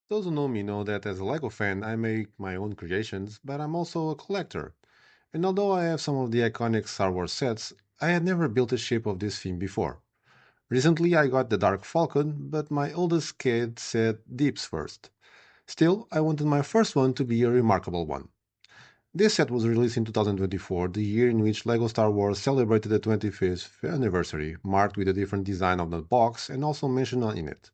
Those who know me know that as a LEGO fan, I make my own creations, but I'm also a collector. And although I have some of the iconic Star Wars sets, I had never built a ship of this theme before. Recently, I got the Dark Falcon, but my oldest kid said Deeps first. Still, I wanted my first one to be a remarkable one. This set was released in 2024, the year in which LEGO Star Wars celebrated the 25th anniversary, marked with a different design of the box and also mentioned in it.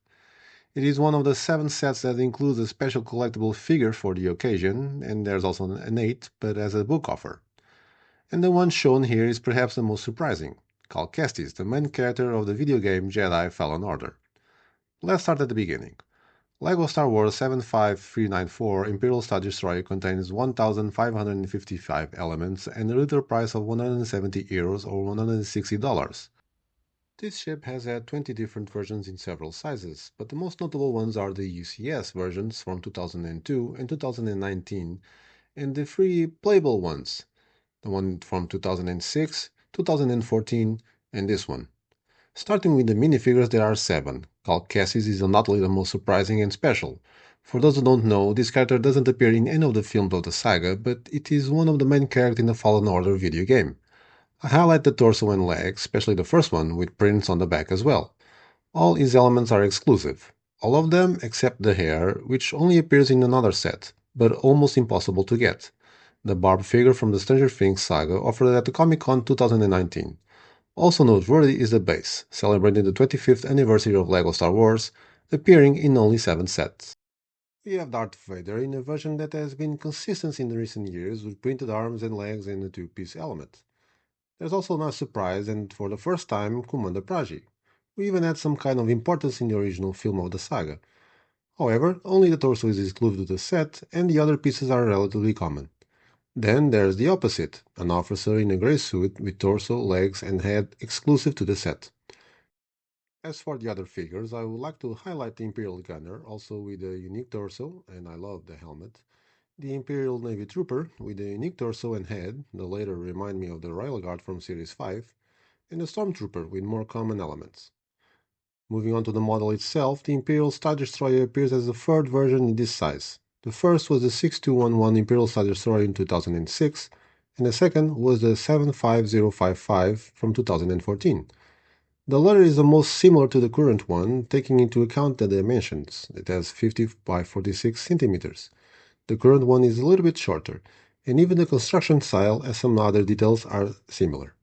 It is one of the 7 sets that includes a special collectible figure for the occasion, and there's also an 8, but as a book offer. And the one shown here is perhaps the most surprising, Cal Kestis, the main character of the video game Jedi Fallen Order. Let's start at the beginning. LEGO Star Wars 75394 Imperial Star Destroyer contains 1,555 elements and a retail price of €170 or $160. This ship has had 20 different versions in several sizes, but the most notable ones are the UCS versions from 2002 and 2019, and the free playable ones, the one from 2006, 2014, and this one. Starting with the minifigures, there are 7. Cal Kestis is undoubtedly the most surprising and special. For those who don't know, this character doesn't appear in any of the films of the saga, but it is one of the main characters in the Fallen Order video game. I highlight the torso and legs, especially the first one, with prints on the back as well. All his elements are exclusive. All of them except the hair, which only appears in another set, but almost impossible to get. The Barb figure from the Stranger Things saga offered at the Comic-Con 2019. Also noteworthy is the base, celebrating the 25th anniversary of LEGO Star Wars, appearing in only 7 sets. We have Darth Vader in a version that has been consistent in recent years with printed arms and legs and a two-piece element. There's also no surprise, and for the first time, Commander Praji, who even had some kind of importance in the original film of the saga. However, only the torso is exclusive to the set, and the other pieces are relatively common. Then there's the opposite, an officer in a grey suit with torso, legs, and head exclusive to the set. As for the other figures, I would like to highlight the Imperial Gunner, also with a unique torso, and I love the helmet. The Imperial Navy Trooper, with a unique torso and head, the latter remind me of the Royal Guard from Series 5, and a Stormtrooper with more common elements. Moving on to the model itself, the Imperial Star Destroyer appears as the third version in this size. The first was the 6211 Imperial Star Destroyer in 2006, and the second was the 75055 from 2014. The latter is the most similar to the current one, taking into account the dimensions. It has 50 by 46 centimeters. The current one is a little bit shorter, and even the construction style and some other details are similar.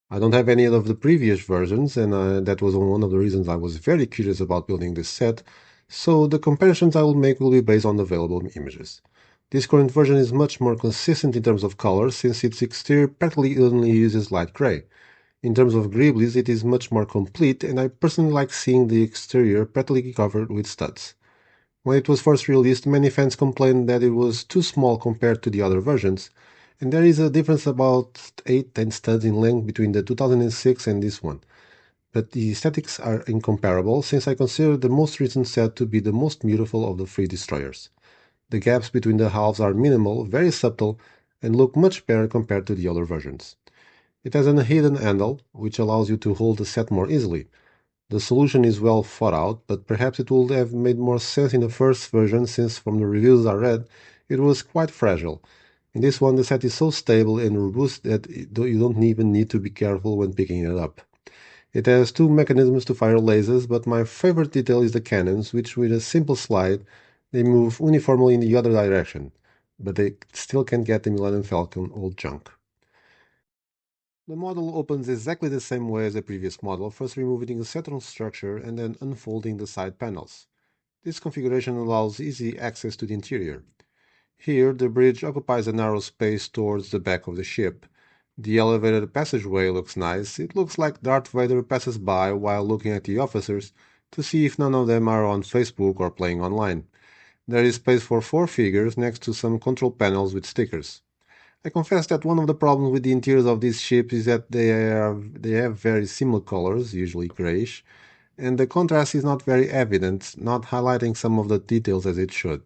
I don't have any of the previous versions, and that was one of the reasons I was very curious about building this set, so the comparisons I will make will be based on the available images. This current version is much more consistent in terms of color, since its exterior practically only uses light gray. In terms of gribblies, it is much more complete, and I personally like seeing the exterior practically covered with studs. When it was first released, many fans complained that it was too small compared to the other versions, and there is a difference about 8-10 studs in length between the 2006 and this one. But the aesthetics are incomparable, since I consider the most recent set to be the most beautiful of the three destroyers. The gaps between the halves are minimal, very subtle, and look much better compared to the other versions. It has a hidden handle, which allows you to hold the set more easily. The solution is well thought out, but perhaps it would have made more sense in the first version, since from the reviews I read, it was quite fragile. In this one, the set is so stable and robust that you don't even need to be careful when picking it up. It has 2 mechanisms to fire lasers, but my favorite detail is the cannons, which with a simple slide, they move uniformly in the other direction, but they still can't get the Millennium Falcon old junk. The model opens exactly the same way as the previous model, first removing the central structure and then unfolding the side panels. This configuration allows easy access to the interior. Here, the bridge occupies a narrow space towards the back of the ship. The elevated passageway looks nice. It looks like Darth Vader passes by while looking at the officers to see if none of them are on Facebook or playing online. There is space for 4 figures next to some control panels with stickers. I confess that one of the problems with the interiors of these ships is that they have very similar colors, usually grayish, and the contrast is not very evident, not highlighting some of the details as it should.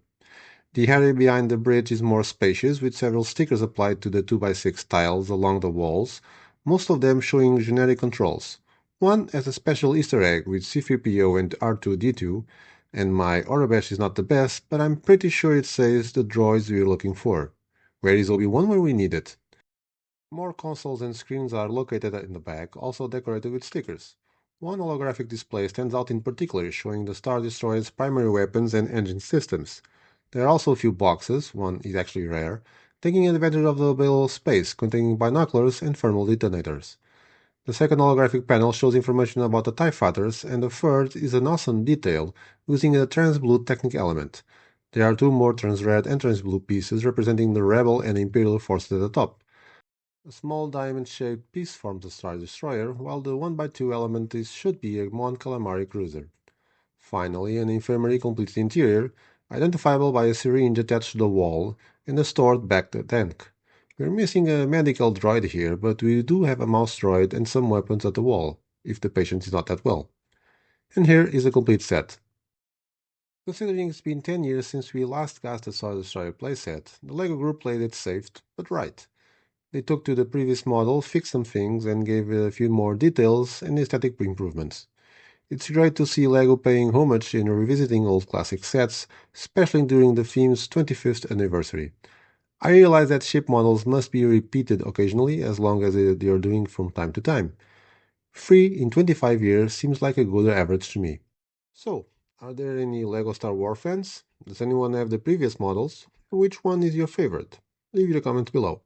The area behind the bridge is more spacious, with several stickers applied to the 2x6 tiles along the walls, most of them showing generic controls. One has a special Easter egg with C3PO and R2D2, And my Orabesh is not the best, but I'm pretty sure it says the droids we're looking for. Where is Obi-Wan when we need it? More consoles and screens are located in the back, also decorated with stickers. One holographic display stands out in particular, showing the Star Destroyer's primary weapons and engine systems. There are also a few boxes, one is actually rare, taking advantage of the available space, containing binoculars and thermal detonators. The second holographic panel shows information about the TIE Fighters, and the third is an awesome detail, using a trans-blue technic element. There are two more trans-red and trans-blue pieces representing the Rebel and Imperial forces at the top. A small diamond-shaped piece forms the Star Destroyer, while the 1x2 element should be a Mon Calamari cruiser. Finally, an infirmary completes the interior, identifiable by a syringe attached to the wall and a stored back tank. We're missing a medical droid here, but we do have a mouse droid and some weapons at the wall, if the patient is not that well. And here is a complete set. Considering it's been 10 years since we last cast a Star Destroyer playset, the LEGO group played it safe, but right. They took to the previous model, fixed some things, and gave a few more details and aesthetic improvements. It's great to see LEGO paying homage and revisiting old classic sets, especially during the theme's 25th anniversary. I realize that ship models must be repeated occasionally as long as they are doing from time to time. 3 in 25 years seems like a good average to me. So, are there any LEGO Star Wars fans? Does anyone have the previous models? Which one is your favorite? Leave your comment below.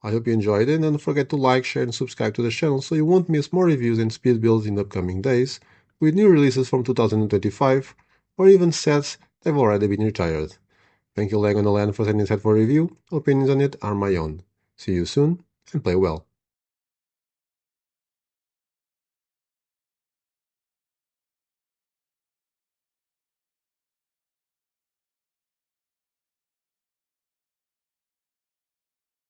I hope you enjoyed it, and don't forget to like, share, and subscribe to the channel so you won't miss more reviews and speed builds in the upcoming days, with new releases from 2025, or even sets that have already been retired. Thank you LEGO and the Land for sending this set for review. Opinions on it are my own. See you soon, and play well.